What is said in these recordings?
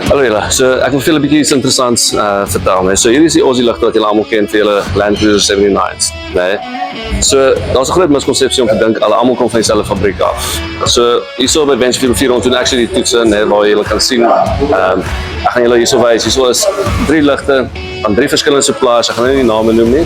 Hallo julle, so ek wil vir julle 'n bietjie iets interessants vertel, nee. So hierdie is die Aussie ligte wat julle almal ken vir julle Land Cruiser 79's, nee. So daar's 'n groot miskonsepsie om te dink almal kom van dieselfde fabriek af. So hierso by Bench 404 doen actually die toetse, nee, waar julle kan sien. Ek gaan julle hierso wys. Hierso is 3 ligte van 3 verskillende suppliers. Ek gaan nou nie die name noem nie,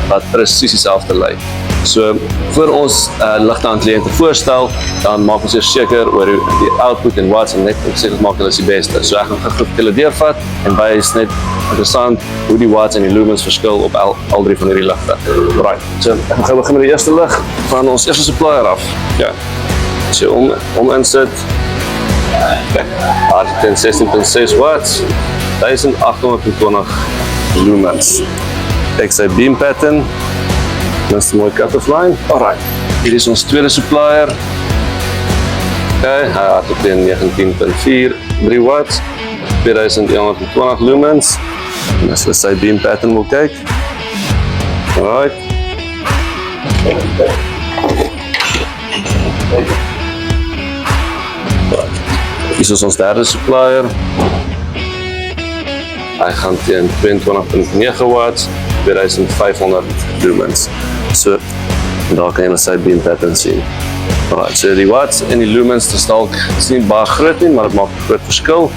wat presies dieselfde lyk. So voor ons ligte aan kliënte voorstel, dan maak ons eers seker oor die output en watts en net seker maak hulle is die beste. So ek gaan gou vir julle deurvat en wys net interessant hoe die watts en die lumens verskil op al 3 van hierdie ligte. Right. So ek gaan gou begin met die eerste lig van ons eerste supplier af. Ja. So om insit. Okay. RTN 16.6 watts, 1820 lumens. Kyk sy beam pattern. Dis 'n mooi cut-off line. Alright. Hier is ons tweede supplier. Okay, hy het op 19.4 3 watts, 2120 lumens. En as jy sy beam pattern wil kyk. Alright. Hier is ons derde supplier. Hy gaan teen 22.9 watts, 2500 lumens. So, daar kan jy sy beam pattern sien. Alright, so die watts en die lumens is dalk nie baie groot nie, maar dit maak 'n groot verskil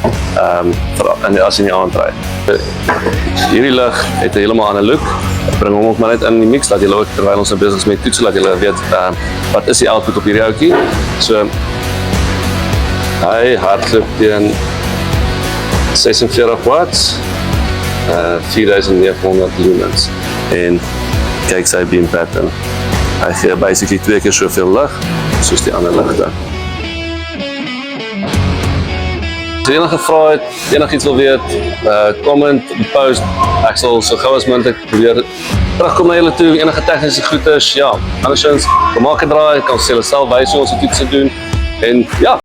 as jy in die aand ry. Hierdie lig het 'n heeltemal ander look. Ek bring hom ook maar net in die mix, dat julle ook terwyl ons besig is met toets, dat julle weet wat is die output op hierdie ouetjie. So, hy hardloop teen 46 watts, 4900 lumens. En kyk sy beam pattern. Hy gee basically 2 keer soveel lig soos die ander ligte. As jy enige vrae het, enigiets wil weet, comment, post. Ek sal so gou as moontlik probeer terugkom na julle toe, enige tegniese goeders, ja. Andersins, maak 'n draai, kan ons julle self wys hoe ons dit doen. En ja,